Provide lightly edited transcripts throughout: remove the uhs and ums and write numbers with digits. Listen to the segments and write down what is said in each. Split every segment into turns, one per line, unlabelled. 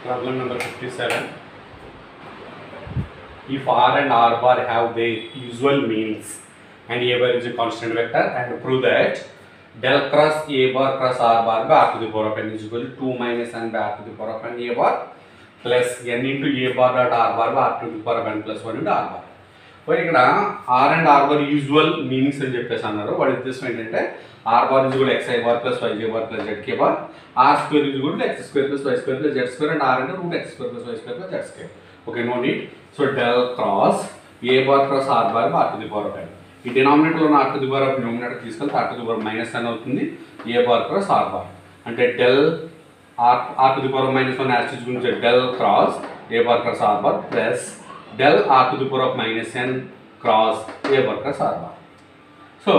Problem number 57. If R and R bar have their usual meanings and A bar is a constant vector, and prove that del cross A bar cross R bar by R to the power of n is equal to 2 minus n by R to the power of n A bar plus n into A bar dot R bar by R to the power of n plus 1 into R bar. మరి ఇక్కడ r and r bar usual meanings అని చెప్పేసి అన్నారు. వాటి ఉద్దేశం ఏంటంటే r bar is కూడా x i bar plus y j bar plus z k bar, r square is కూడా x square plus y square plus z square, and r అంటే root x square plus y square plus z square. Okay, no need. So del cross a bar cross r bar r to the power of n. ఈ డినామినేటర్లో ఉన్న r to the power of numerator తీసుకెళ్తే r to the power minus n అవుతుంది. A bar cross r bar అంటే del r to the power minus 1 యాసిడ్ గురించి del cross a bar cross r bar plus del r to the power of minus n cross a bar cross r bar. So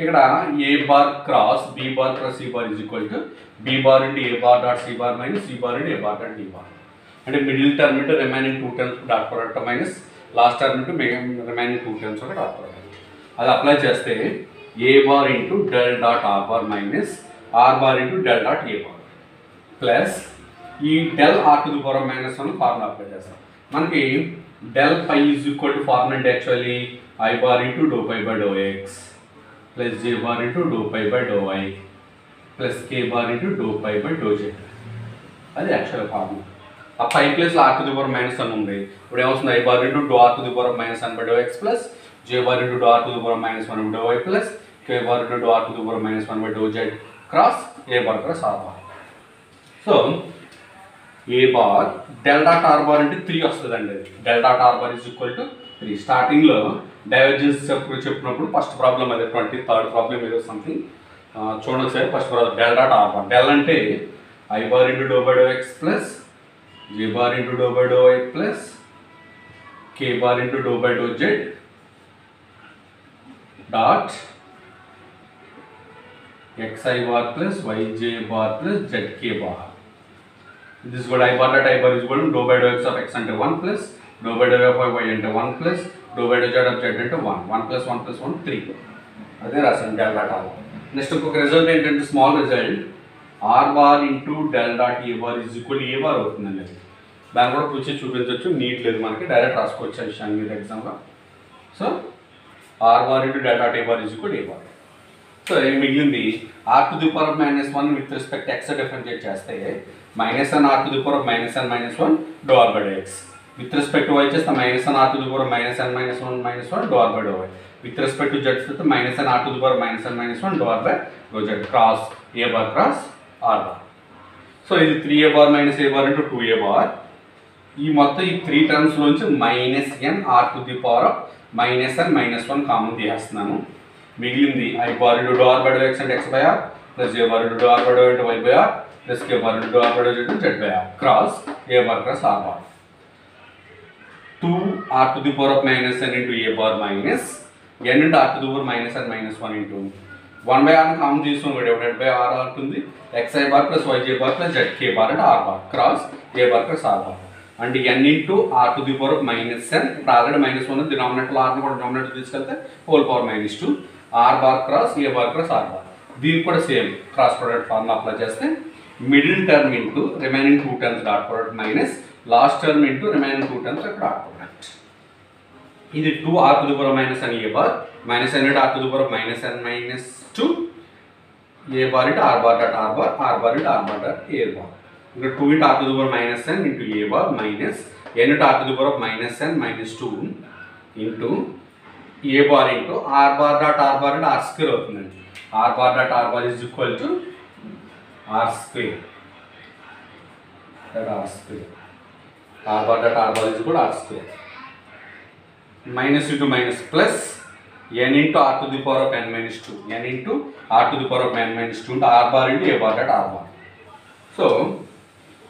ఇక్కడ a bar cross b bar cross c bar is equal to b bar into A bar dot c bar minus c bar into A bar dot d bar. అంటే middle term into remaining 2 terms dot product minus last term into remaining 2 terms ఒక dot product. అది apply చేస్తే a bar into del dot r bar minus r bar into del dot A bar plus ఈ del r to the power minus 1 formula apply చేస్తాం. మనకి del phi is equal to formula actually I bar into dou pi by dou x plus j bar into dou pi by dou y plus k bar into dou pi by dou z. అది actual formula. ఆ pi plus r to the power minus 1 ఉంది. ఇప్పుడు ఏమవుతుంది? I bar into dou r to the power minus 1 by dou x plus j bar into dou r to the power minus 1 by dou y plus k bar into dou r to the power minus 1 by dou z cross a bar cross r bar. So A bar del dot r bar అంటే 3 వస్తుందండి. Del dot r bar is equal to 3. స్టార్టింగ్లో divergence చెప్పినప్పుడు first problem అదే 23rd problem ఏదో something చూడండి sir. First problem del dot r bar. Del అంటే i bar into do by do x plus j bar into do by do y plus k bar into do by do z dot xi bar plus yj bar plus zk bar. This is what I bar dot I bar is equal to dou by dou x of x into 1 plus dou by dou of y into 1 plus dou by dou z of z into 1. 1 plus 1 plus 1 3. అదే రాసాను del dot r. Next ఇంకొక result ఏంటంటే small result r bar into del dot A bar is equal A bar అవుతుందండి. దాన్ని కూడా కూర్చొని చూపించవచ్చు, neat లేదు మనకి, డైరెక్ట్ రాసుకోవచ్చు ఆ విషయాన్ని మీరు ఎగ్జామ్గా. So r bar into del dot A bar is equal A bar. So ఏం మిగిలింది? R to the power of minus 1 with respect x differentiate చేస్తే minus n r to the power of minus n minus 1 do r by do x. With respect to y చేస్తే minus n r to the power of minus n minus 1 minus 1 do r by do why. With respect to z చేస్తే minus n r to the power minus n minus 1 do r by do z cross a bar cross r bar. So ఇది 3a bar minus a bar into 2a bar. ఈ మొత్తం ఈ 3 టర్మ్స్లోంచి minus n r to the power of minus n minus 1 common తీసేస్తున్నాను. మిగిలింది i bar into do r by do x అంటే x by r plus j bar into do r by do into y by r plus k bar into do r by do z by r cross a bar cross r bar. 2 r to the power of minus n into A bar minus n into r to the power minus n minus 1 into 1 by r common తీసుకుని divided by r అవుతుంది. X i bar plus y j bar plus z k bar అంటే are bar cross a bar cross r bar. అంటే n into r to the power of minus n. ఇప్పుడు already minus 1 డినామినేటర్లో ఆర్ని కూడా denominator తీసుకెళ్తే whole power minus 2 r bar cross a bar cross r bar. దీనికి కూడా same cross product formula apply చేస్తే middle term into remaining 2 terms dot product minus last term into remaining 2 terms dot product. ఇది 2 r to the power minus n A bar minus n into r to the power minus n minus 2 A bar into r bar dot r bar r bar into r bar dot A bar. ఇంకా 2 into r to the power minus n into A bar minus n into r to the power minus n minus 2 into A bar into r bar dot r bar అంటే r square అవుతుందండి. R bar dot r bar is equal to r square r square. R bar dot r bar is equal r square minus into minus plus n into r to the power of n minus 2 n into r to the power of n minus 2 into r bar into A bar dot r bar. So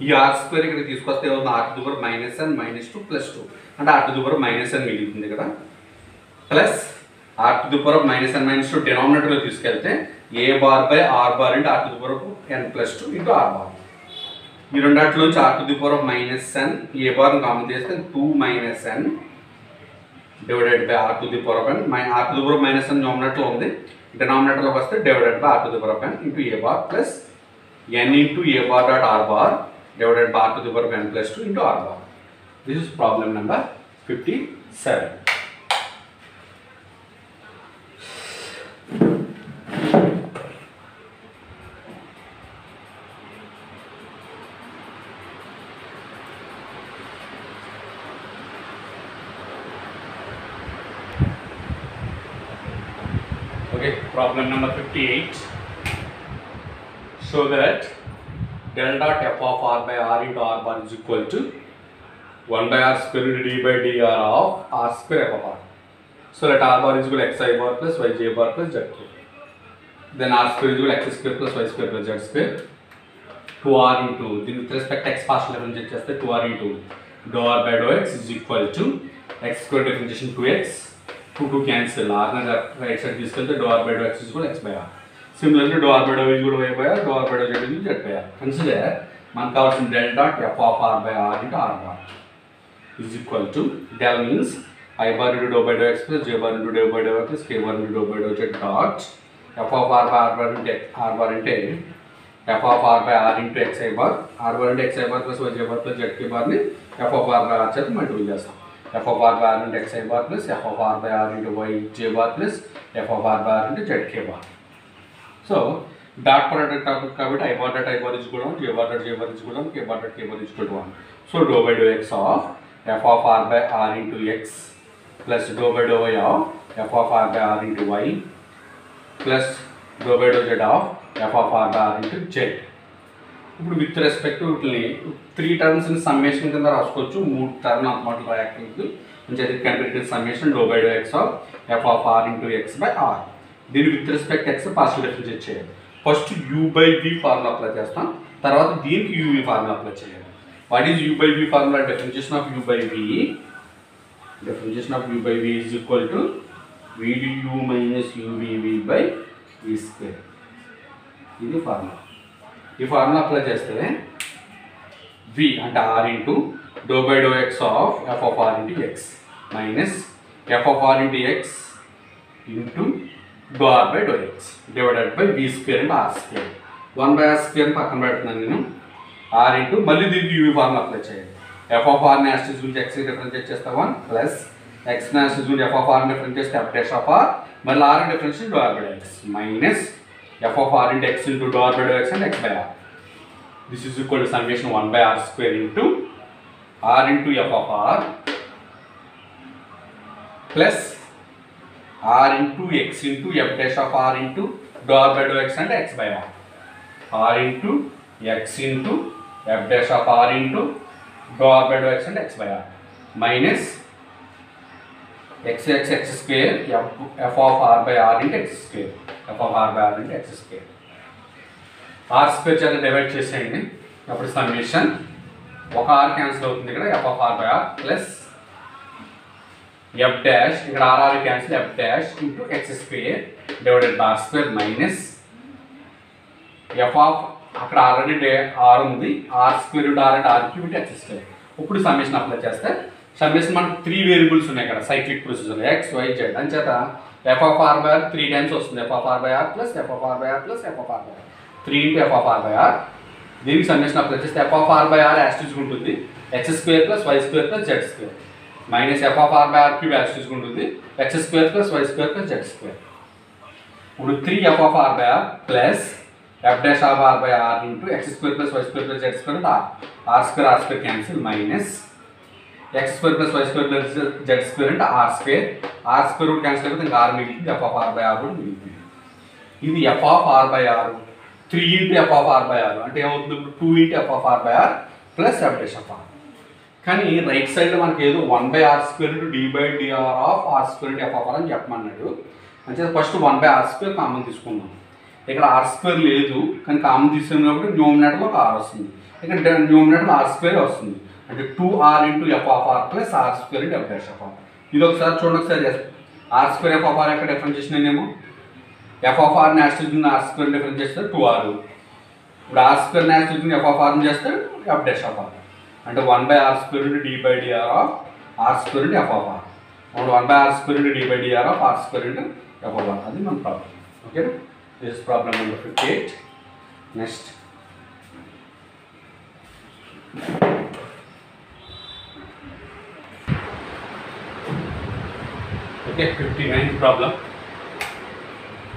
ఈ r square ఇక్కడ తీసుకొస్తే ఏమవుతుంది? R to the power minus n minus 2 plus 2 అంటే r to the power minus n మిగులుతుంది ఇక్కడ plus r to the power of minus n minus 2 డినామినేటర్లో తీసుకెళ్తే a bar by r bar into r to the power of n plus 2 into r bar. ఈ రెండాట్లోంచి r to the power of minus n A bar common చేస్తే 2 minus n divided by r to the power of n. R to the power of minus n డినామినేటర్లో ఉంది, డినామినేటర్లోకి వస్తే divided by r to the power of n into A bar plus n into A bar dot r bar divided by r to the power of n plus 2 into r bar. This is problem number 57. Okay, problem number 58. Show that del dot f of r by r into r bar is equal to 1 by r square into d by dr of r square f of r. So let r bar is equal to xi bar plus yj bar plus zk. Then r square is equal to x square plus y square plus z square. 2r into, with respect to x partial differentiate చేస్తే 2r into dou r by dou x is equal to x square differentiation 2x. 2 cancel, r na right side తీసుకెళ్తే dou r by dou x is equal to x by r. Similarly, dou r by dou is equal to y by r, dou r by dou z is equal to z by r. Consider మనకు కావాల్సిన del dot f of r by r into r bar is equal to, del means I bar into dou by dou x plus j bar into dou by dou y plus k bar into dou by dou z dot f of r by r bar into r bar అంటే f of r by r into xi bar, r bar into xi bar plus yj bar plus zk bar ని f of r by r చేత multiply చేస్తాం. f of r by r into xi bar plus f of r by r into yj bar plus f of r by r into zk bar. So dot product కాబట్టి I bar dot I bar is equal to 1, j bar dot j bar is equal to 1, k bar dot k bar is equal to 1. So dou by dou x of f of r by r into x plus dou by dou y of f of r by r into y plus dou by dou z of f of r by r into z. ఇప్పుడు with respect వీటిని 3 terms ని summation కింద రాసుకోవచ్చు. 3 term అన్నమాట రాయకూడదు. అంటే ఇది complete summation dou by dou x of f of r into x by r. దీని with respect x partial differentiate చేయాలి. First u by v formula apply చేస్తాం, తర్వాత దీనికి uv ఫార్ములా అప్లై చేయాలి. What is u by v formula? Definition of u by v, definition of u by v is equal to v du minus uvv by v square. ఇది formula. ఈ formula apply చేస్తే v అంటే r into dou by dou x of f of r into x minus f of r into x into dou r by dou x divided by v square and r square. 1 by r square పక్కన పెడుతున్నాను నేను. r into మళ్ళీ దీనికి uv formula apply చేయాలి. f of r ని యాస్టిస్ గురించి x differentiate చేస్తే 1 plus x ని యాస్టిస్ గురించి f of r ని డిఫరెన్షియేట్ చేస్తే f dash of r మళ్ళీ r differentiate dou r by dou x minus f of r into x into dou r by dou x and x by r. This is equal to summation 1 by r square into r into f of r plus r into x into f dash of r into dou r by dou x and x by r. r into x into f dash of r into dou r by dou x and x by r minus x square f of r by r into x square, f of r by r into x square. r square చేత divide చేసేయండి. అప్పుడు summation ఒక r cancel అవుతుంది ఇక్కడ, f of r by r ప్లస్ f dash ఇక్కడ r cancel f dash into x square divided by r square minus f of అక్కడ already r ఉంది, r స్క్వేర్ ఇంటూ r అంటే r cube into x square. ఇప్పుడు summation apply చేస్తే summation మనకు 3 variables ఉన్నాయి ఇక్కడ cyclic procedure x y z అంచేత f of r by r 3 times వస్తుంది. f of r by r ప్లస్ f of r by r ప్లస్ f of r by r 3 into f of r by r. దీనికి summation apply చేస్తే f of r by r as it is ఉంటుంది x square plus y square plus z square minus f of r by r cube as it is ఉంటుంది x square plus y square plus z square. ఇప్పుడు 3 f of r by r ప్లస్ f dash of r by r into x square plus y square plus z square and r square cancel minus x square plus y square plus z square and r square root cancel అయితే ఇంకా r మిగిలింది f of r by r కూడా మిగిలింది. ఇది f of r by r 3 into f of r by r అంటే ఏమవుతుంది? 2 into f of r by r plus f dash of r. కానీ right side లో మనకి ఏదో 1 by r square into d by dr of r square into f of r అని చెప్పమన్నాడు. అంటే first 1 by r square common తీసుకుందాం. ఇక్కడ r square లేదు కానీ కామన్ తీసుకున్నప్పుడు న్యూమరేటర్లో ఒక r వస్తుంది. ఇక్కడ న్యూమరేటర్లో r స్క్వేర్ వస్తుంది. అంటే 2r into f of r plus r square into f dash of r. ఇది ఒకసారి చూడండి, ఒకసారి r square f of r యొక్క డిఫరెన్షియేషన్ ఏమో f of r ని యాస్టిస్ r స్క్వేర్ డిఫరెన్స్ చేస్తే 2r. ఇప్పుడు r స్క్వేర్ ని యాస్టిస్ f of r ని చేస్తే f dash of r. అంటే 1 by r square into d by dr of r square into f of r. అంటే 1 by r square into d by dr of r square into f of r. అది మన problem. ఓకేనా? This is problem number 58. Next. Okay, 59th problem.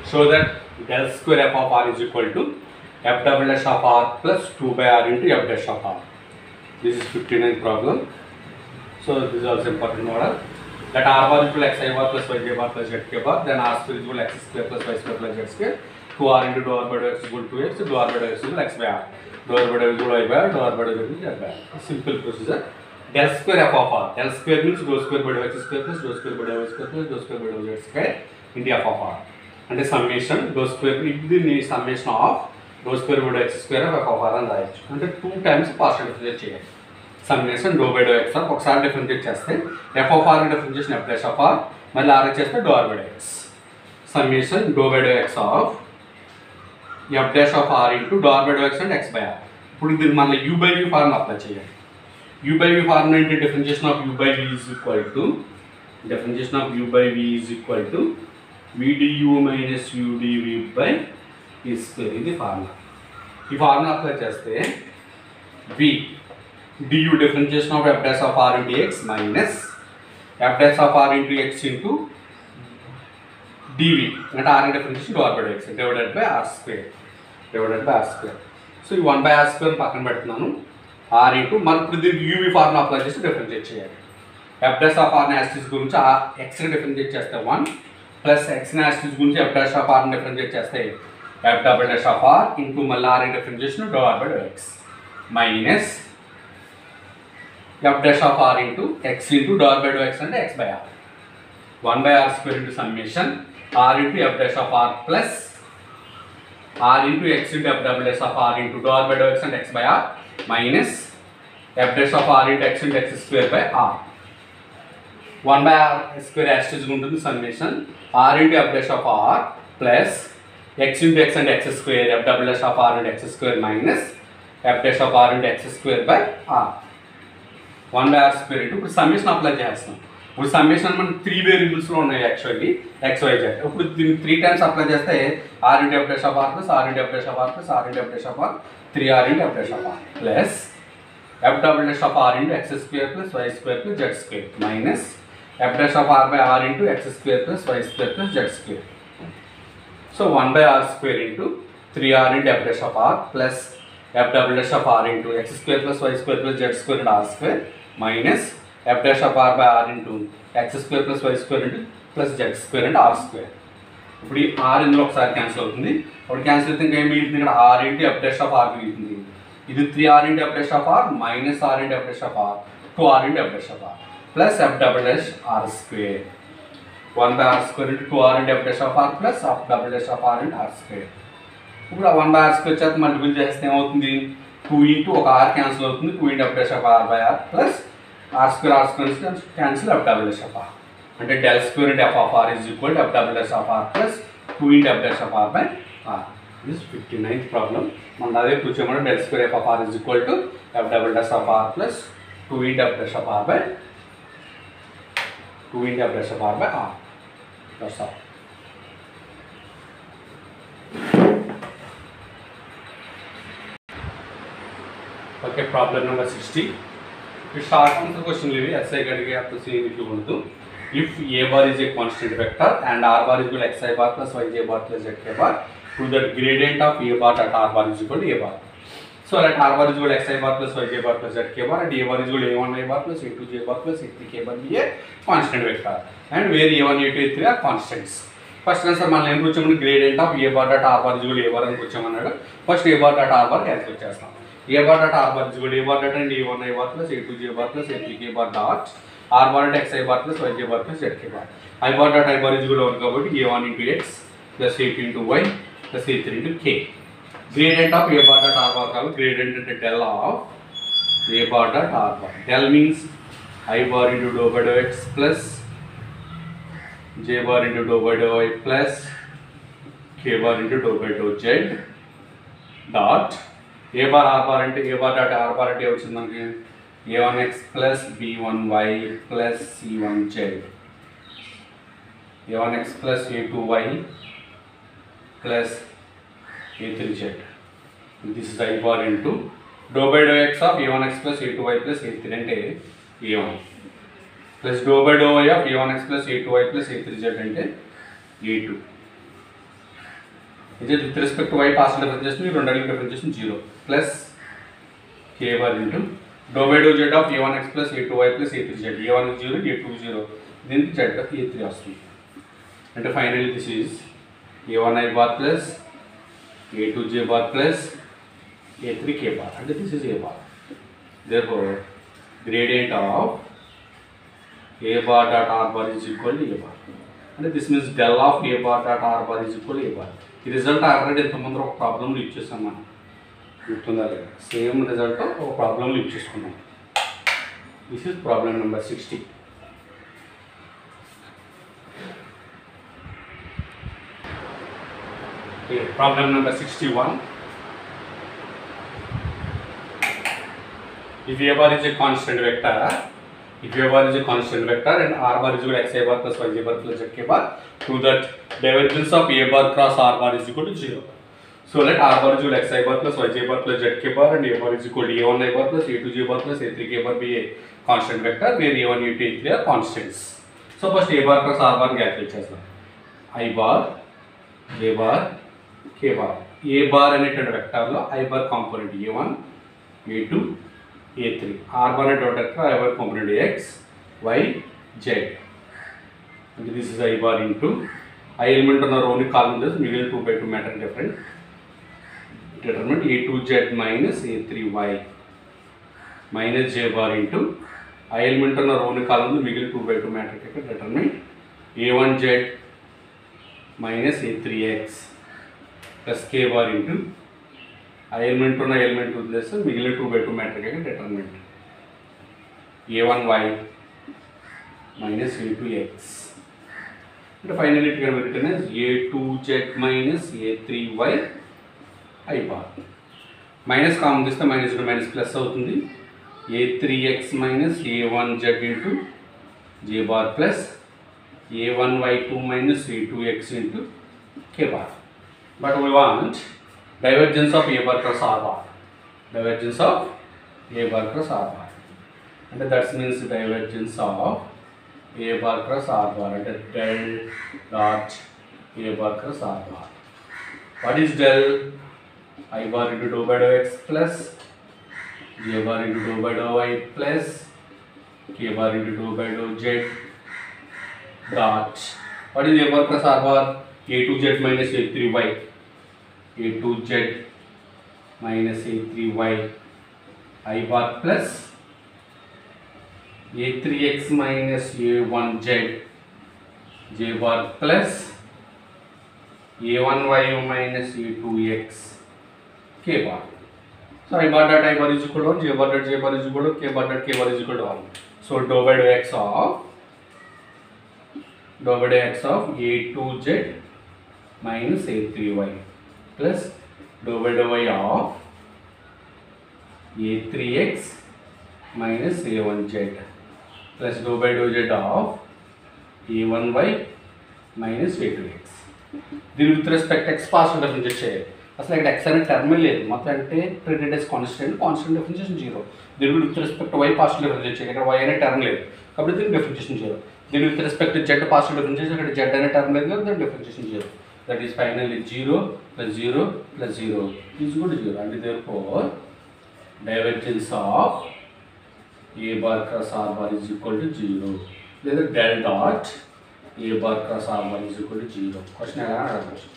Show that del square f of r is equal to f double dash of r plus 2 by r into f dash of r. This is 59th problem. So this is also important model. That r bar is equal to xi bar plus yj bar plus zk bar. Then r square is equal to x square plus y square plus z square. 2r into dou r by dou x is equal to 2x. Dou r by dou x is equal to x by r. Dou r by dou x is equal to y by r. Dou r by dou z is equal to z by r. Simple procedure. Del square f of r. Del square means dou square by dou x square plus dou square by dou y square plus dou square by dou z square into f of r. And the summation dou square the summation of dou square by dou x square of f of r and రాయొచ్చు. అంటే 2 times partial differentiate చేయాలి. Summation dou by dou x ఒకసారి differentiate చేస్తే f of r differentiation f dash of r మళ్ళీ r చేస్తే dou r by dou x. Summation dou by dou x of f dash of r into dou r by dou x and x by r. ఇప్పుడు దీన్ని మళ్ళీ u by v formula apply చేయాలి. u by v formula అంటే differentiation of u by v is equal to v du minus u dv by e square. ఇది formula. ఈ formula apply చేస్తే v du differentiation of f dash of r into x minus f dash of r into x into dv అంటే r differentiation dou r by dou x divided by r square. So ఈ 1 by r square పక్కన పెడుతున్నాను. r into మరి ఇప్పుడు దీనికి uv formula apply చేసి differentiate చేయాలి. f dash of r ని యాసిస్ గురించి x ని డిఫరెన్షియేట్ చేస్తే 1 ప్లస్ x ని యాసిస్ గురించి f dash of r ని డిఫరెన్షియేట్ చేస్తే f double dash of r into మళ్ళీ r differentiation dou r by dou x minus f dash of r into x into dou r by dou x అంటే x by r. 1 by r square into summation r into f dash of r plus r into x into f double dash of r into dou r by dou x and x by r minus f dash of r into x into x square by r. 1 by r square asterisk ఉంటుంది summation r into f dash of r plus x into x and x square f double dash of r into x square minus f dash of r into x square by r. 1 by r square into ఇప్పుడు summation apply చేస్తాం. ఇప్పుడు summation మనం 3 వేరియబుల్స్లో ఉన్నాయి actually x y z. ఇప్పుడు దీన్ని 3 times apply చేస్తే r into f dash of r plus r into f dash of r plus r into f dash of r 3r into f dash of r plus f double dash of r into x square plus y square plus z square minus f dash of r by r into x square plus y square plus z square. So 1 by r square into 3r into f dash of r plus f double dash of r into x square plus y square plus z square and r square minus f dash of r by r into x square plus y square into plus z square and r square. ఇప్పుడు ఈ r ఇందులో ఒకసారి cancel అవుతుంది. అప్పుడు cancel అయితే ఇంకా ఏం మిగులుతుంది, ఇక్కడ r into f dash of r మిగులుతుంది. ఇది 3r into f dash of r minus r into f dash of r 2r into f dash of r plus f double dash r square. 1 by r square into 2r into f dash of r plus f double dash of r into r square. ఇప్పుడు 1 by r square చేత multiple చేస్తే ఏమవుతుంది, 2 into ఒక r cancel అవుతుంది, 2 into f dash of r by r plus r square cancel f double dash of r. అంటే del square into f of r is equal to f double dash of r plus 2 into f dash of r by r. This is 59th problem. మనం అదే కూర్చోమని del square f of r is equal to f double dash of r plus 2 into f dash of r by 2 into f dash of r by r. That's all. Okay, problem number 60. It's short answer question leave SI get आपको see if you want to. If a bar is a constant vector and r bar is equal to xi bar plus yj bar plus zk bar, to the gradient of a bar at r bar is equal to a bar. So let r bar is equal to xi bar plus yj bar plus zk bar and a bar is equal to a1 y bar plus a2 j bar plus a3 k bar be a constant vector and where a1 a2 a3 are constants. First answer మనం ఏం కూర్చోమని gradient of a bar at r bar is equal to a bar అని కూర్చోమన్నాడు. First a bar at r bar calculate చేస్తాం. a bar at r bar is equal to a bar at and a1 y bar plus a2 j bar plus a3 k bar dot r bar at xi bar plus yj bar plus zk bar. I bar at I bar is equal to 1 కాబట్టి a1 into x plus a2 into y plus a3 into k. Gradient of a bar at r bar కాబట్టి gradient అంటే del of a bar at r bar. Del means I bar into dou by dou x plus j bar into dou by dou y plus k bar into dou by dou z dot a bar r bar అంటే a bar dot r bar అంటే వచ్చింది మనకి a1x plus b1y plus c1z a1x plus a2y plus a3z. This is I bar into do by do x of a1x plus a2y plus a3 అంటే a1 plus do by do y of a1x plus a2y plus a3z అంటే a2. ఇది with respect to y partial differentiation ఈ రెండింటికి differentiation 0 plus k bar into do by do z of a1x plus a2y plus a3z. a1 is 0, a2 is 0, దీనికి z of a3 వస్తుంది. అంటే finally this is a1i bar plus a2j bar plus a3k bar. అంటే this is a bar. therefore gradient of a bar dot r bar is equal to a bar. అంటే this means del of a bar dot r bar is equal to a bar. ఈ result already ఇంతకుముందు ఒక ప్రాబ్లంలో use చేసాం మనం, గుర్తుందా లేదా? Same result ఒక ప్రాబ్లంలో యూజ్ చేసుకున్నాం. This is problem number 60. Problem number 61. If a bar is a constant vector, and r bar is equal to xi bar plus yj bar plus zk bar, prove that divergence of a bar cross r bar is equal to 0. So let r bar is equal to xi bar plus yj bar plus zk bar and a bar is equal to a1i bar plus a2j bar plus a3k bar be a constant vector where a1, a2, a3 are constants. So first a bar cross r bar calculate chestam. I bar, a bar, k bar. A bar అనేటువంటి వెక్టార్లో I bar component a1, a2, a3. r bar అనేటువంటి vector I bar component x, y, z. అంటే this is I bar into I element ఉన్న రోని కాలం చేసి మిగిలిన 2/2 matter different. Determinant a2z minus a3y minus j bar into I element ఉన్న రోని కాలం మిగిలిన 2/2 matter determinant a1z minus a3x plus k bar into I element ఉన్న element వదిలేస్తే మిగిలిన 2/2 matrix యొక్క determinant a1y minus a2x. అంటే finally it can be written as a2z minus a3y I bar. Minus common తీస్తే minus minus plus అవుతుంది. a3x minus a1z into j bar plus a1y2 minus a2x into k bar. But we want divergence of a bar cross r bar. Divergence of a bar cross r bar. And that means divergence of a bar cross r bar. And del dot a bar cross r bar. What is del? I bar into dou by dou x plus j bar into dou by dou y plus k bar into dou by dou z dot. What is a bar cross r bar? a2z minus a3y. a2z minus a3y I bar plus a3x minus a1z j bar plus a1y minus a2x k bar. So I bar dot I bar is equal to 1, j bar dot j bar is equal to k bar dot k bar is equal to 1. So dou by dou x of a2z minus a3y plus dou by dou y of a3x minus a1z plus dou by dou z of a1y minus a2x. దీని with respect x partial differentiate చేయాలి. అసలు ఇక్కడ X అనే టర్మే లేదు, మొత్తం అంటే treated yes constant differentiation 0. దీని with respect y partial differentiate చేయాలి. ఇక్కడ వై అనే టర్మ్ లేదు కాబట్టి దీనికి డిఫరెన్షియేషన్ 0. దీని with respect z partial differentiation, ఇక్కడ జెడ్ అనే టర్మ్ లేదు కాబట్టి దీని differentiation 0. That is finally 0 plus 0 plus 0 is equal to 0. And therefore divergence of a bar cross r bar is equal to 0. లేదా del dot a bar cross r bar is equal to 0. Question ఎలా అడగవచ్చు?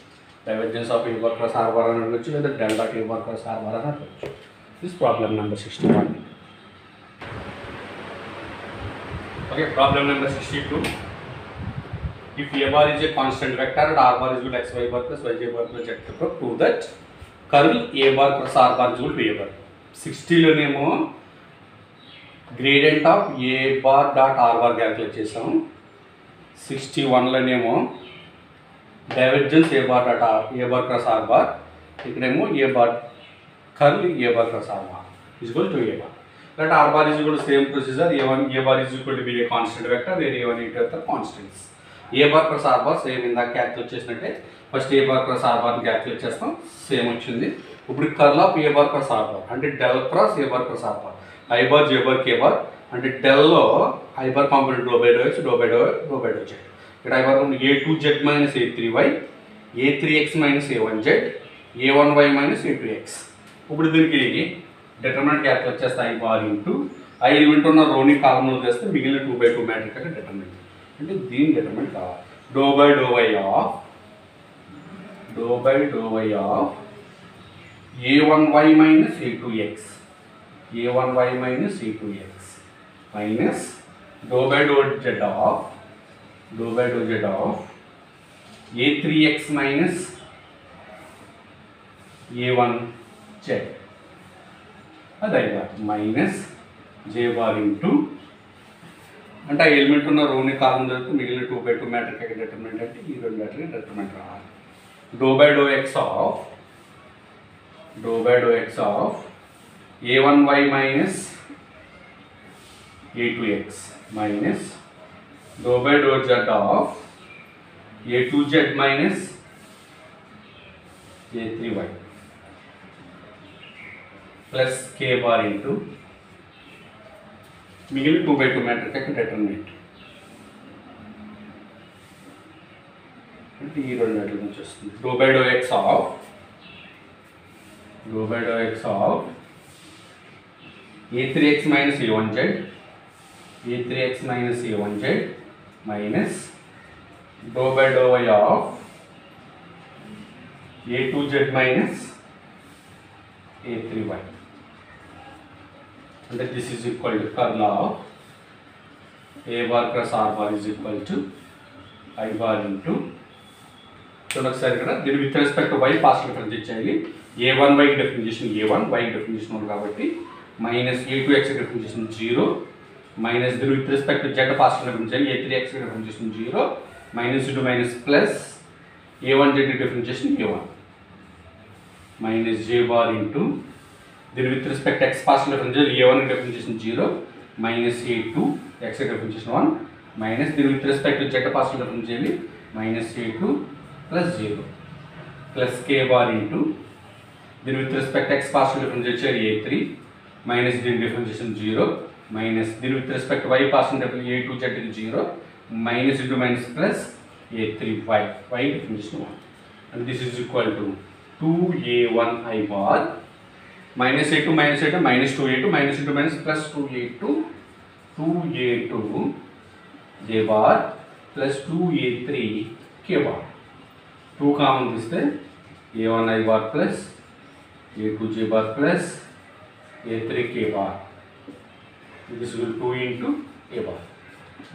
Divergence of a bar cross r bar అని అడగచ్చు, లేదా del dot a bar cross r bar అని అడగచ్చు. This is problem number 61. Okay, problem number 62. If a bar is a constant vector and r bar is equal to xy bar plus yj bar plus zk bar, prove that curl a bar plus r bar is equal to a bar. 60 లోనేమో gradient of a bar dot r bar calculate చేసాం. 61 లోనేమో divergence a bar dot a bar cross r bar, ఇక్కడేమో a bar curl a bar cross r bar is equal to a bar. Let r bar is equal to same procedure. a bar is equal to be a constant vector where a1 a2 are constants. a bar cross r bar same ఇందాక calculate చేసినట్టే first a bar cross r bar calculate చేస్తాం, same వచ్చింది. ఇప్పుడు curl of a bar cross r bar అంటే del cross a bar cross r bar, i bar j bar k bar అంటే డెల్లో i bar component do by do x, do by do z. ఇక్కడ i bar a2z minus a3y, a3x minus a1z, a1y minus a2x. ఇప్పుడు దీనికి determinant calculate చేస్తే I bar into I element ఉన్న రోని కాలంలో చేస్తే మిగిలిన 2/2 మ్యాట్రిక్స్ అంటే డిటర్మినెంట్. అంటే దీని డిటర్మినెంట్ కావాలి. Do by do y of a1y minus a2x, a1y minus a2x minus dou by dou z of a3x minus a1z అది మైనస్ j bar ఇంటూ అంటే ఆ ఎలిమెంట్ ఉన్న రోని కాలం చదివితే మిగిలిన 2/2 మ్యాట్రిక్స్ యొక్క డిటర్మినెంట్ అంటే ఈ రెండు మ్యాట్రిక్స్ డిటర్మినెంట్ రావాలి. Do by do x of a1y minus a2x minus dou by dou z of a2z minus a3y plus k bar into మిగిలిన 2/2 మ్యాట్రిక్స్ యొక్క డిటర్మినెంట్ అంటే ఈ రెండు మ్యాట్రిక్స్ నుంచి వస్తుంది. Do by do x of a3x minus a1z, a3x minus a1z minus dou by dou y of a2z minus a3y. And this is equal to curl of a bar cross r bar is equal to I bar into. So ఒకసారి ఇక్కడ దీని with respect to y partial difference ఇచ్చేయాలి. a1y definition a1, y definition 1 కాబట్టి minus a2x definition 0 minus దీని with respect to z partial difference ఇచ్చేయాలి. a3x definition 0 minus into minus plus a1z definition a1 minus j bar into దీని with respect x partial difference a1 definition 0 minus a2 x definition 1 minus దీని with respect to z partial difference చేయాలి minus a2 plus 0 plus k bar into దీని with respect x partial difference వచ్చేది a3 minus దీని differentiation 0 minus దీని with respect y partial difference a2z కి 0 minus into minus plus a3y y differentiation 1 and this is equal to 2a1 I బార్ minus a2 minus a2 minus 2a2 minus into minus plus 2a2 j bar plus 2a3 k bar. 2 common తీస్తే a1 I bar plus a2 j bar plus a3 k bar. This will 2 into a bar.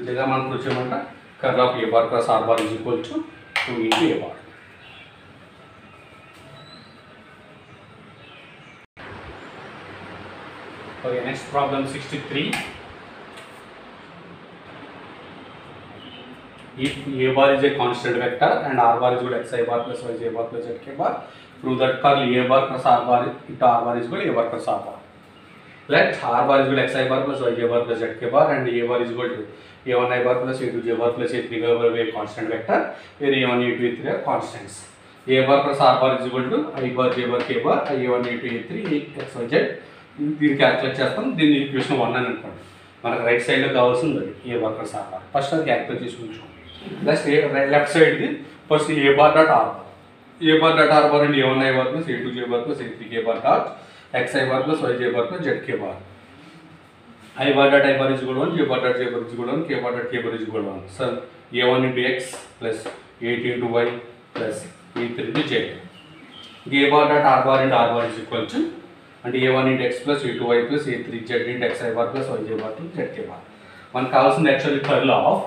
ఇదిగా మనం వచ్చేమంట curl of a bar plus r bar is equal to 2 into a bar. Okay, next problem 63. If a bar is a constant vector and r bar is equal to xi bar plus yj bar plus zk bar, prove that curl a bar plus r bar into r bar is equal to a bar plus r bar. Let r bar is equal to xi bar plus yj bar plus zk bar and a bar is equal to a1 I bar plus a2 j bar plus a3 bar be a constant vector where a1 a2 a3 are constants. A bar plus r bar is equal to I bar j bar k bar a1 a2 a3 xyz. దీన్ని calculate చేస్తాం. దీన్ని equation 1 అని అనుకోండి. మనకు right సైడ్లో కావాల్సింది అది a bar plus r bar. First అది క్యాల్కులేట్ చేసి ఉంచాం. నెక్స్ట్ లెఫ్ట్ సైడ్ది first a bar dot r bar. A bar dot r bar అంటే a1 I bar plus a2 j bar plus a3 k bar dot xi bar plus yj bar plus zk bar. I bar dot I bar is equal to 1, j bar dot j bar is equal to 1, k bar dot k bar is equal to 1. So a1 into x plus a2 into y plus a3 into j. a bar dot r bar into r bar is equal to అంటే a1 into x plus a2y plus a3z into xi bar plus yj bar plus zk bar. మనకు కావాల్సింది actually curl of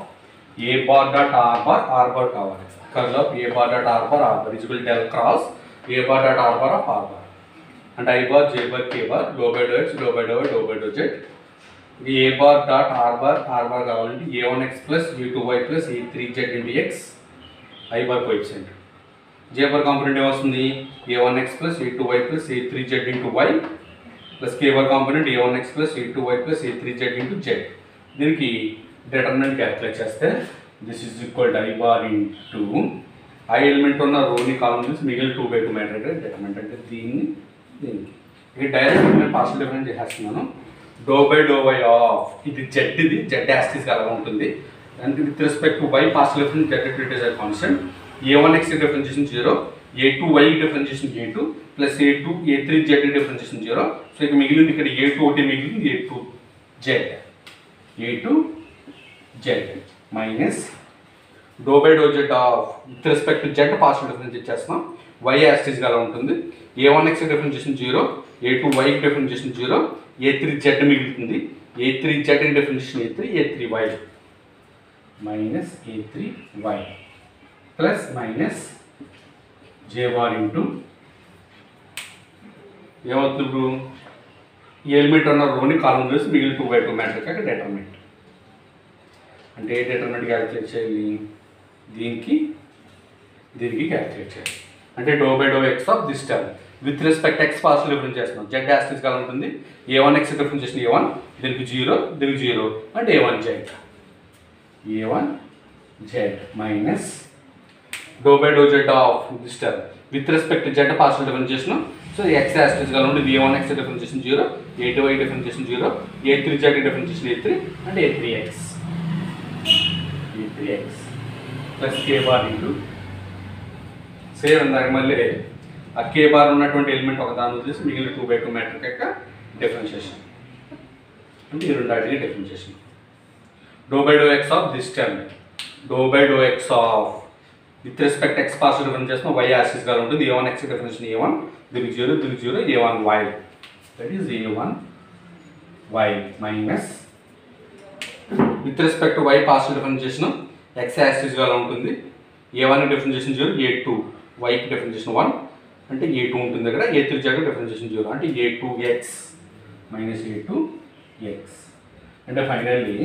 a bar dot r bar కావాలి. Curl of a bar dot r bar is equal to del cross a bar dot r bar of r bar. అంటే I bar j bar k bar dou by dou x dou by dou y dou by dou z. a bar dot r bar కావాలంటే a1x plus a2y plus a3z into x I bar coefficient. j bar component ఏమొస్తుంది a1x plus a2y plus a3z into y plus k bar component a1x plus a2y plus a3z into z. దీనికి determinant calculate చేస్తే this is equal to I bar into I element ఉన్న రోని కాలం నుంచి మిగిలిన 2/2 matrix determinant అంటే దీన్ని దీనికి ఇది direct నేను పార్షియల్ డిఫరెన్స్ చేసేస్తున్నాను. Do by do y of ఇది జెడ్, ఇది జెడ్ యాస్టిస్ అలా ఉంటుంది. And with respect to y partial difference z it is constant. a1x differentiation 0, a2y differentiation a2 plus a2 a3z differentiation 0. So ఇక మిగిలింది ఇక్కడ a2 ఒకటి మిగిలింది a2z minus do by do z of with respect to z partial difference ఇచ్చేస్తున్నాం. y as it is అలా ఉంటుంది. a1x differentiation 0, a2y differentiation 0, a3z మిగులుతుంది. a3z differentiation a3, a3y minus a3y plus minus j bar into ఏమవుతుంది ఇప్పుడు ఈ element ఉన్న రోని కాలం వేసి మిగిలిన 2/2 మ్యాట్రిక్స్ అంటే డెటర్మినెంట్. అంటే ఏ డెటర్మినెంట్ క్యాలిక్యులేట్ చేయాలి, దీనికి క్యాలిక్యులేట్ చేయాలి. అంటే do by do x of this term with respect x partial difference చేస్తున్నాం. జెడ్ యాస్టిస్ గా ఉంటుంది. a1x డిఫరెన్స్ చేసిన a1 దీనికి 0 దీనికి 0 అంటే a1z minus do by do z of this term with respect z partial difference చేసినాం. So x as it is గా ఉంటుంది. a1x డిఫరెన్స్ చేసిన 0, a2y డిఫరెన్స్ చేసిన 0, a3z డిఫరెన్స్ చేసిన a3 అంటే a3x plus k bar into same అందాక మళ్ళీ ఆ k బార్ ఉన్నటువంటి ఎలిమెంట్ ఒక దాని వచ్చేసి మిగిలిన 2/2 మ్యాట్రిక్స్ యొక్క డిఫరెన్షియేషన్ అంటే ఈ రెండాటికి differentiation. Do by do x of this term do by do x of with respect x partial difference చేస్తాం. y యాక్సిస్ గా ఉంటుంది. a1x డిఫరెన్స్ a1 దీనికి 0 దీనికి 0 a1y that is a1y minus with respect y partial difference చేసిన x axis గా ఉంటుంది. a1 differentiation 0, a2y కి differentiation 1 అంటే a2 ఉంటుంది దగ్గర, a3z డిఫరెన్షియేషన్ 0 అంటే a2x మైనస్ a2x అంటే finally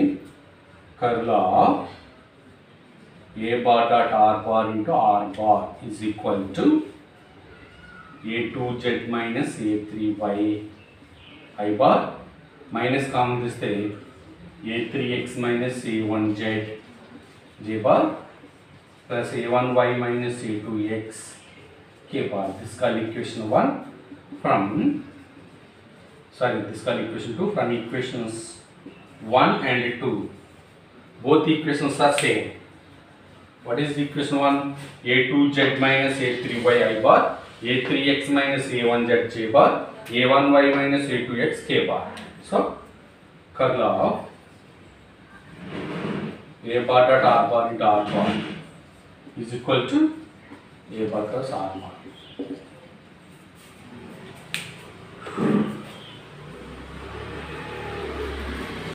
curl of a bar dot r bar into r bar is equal to a2z minus a3y I bar minus common this a3x minus a1z j bar plus a1y minus a2x k bar. This called equation 1 from this called equation 2 from equations 1 and 2. Both equations are same. What is equation 1? a2z minus a3y I bar, a3x minus a1z j bar, a1y minus a2x k bar. So, curl of a bar dot r bar into r bar is equal to a bar cross r bar.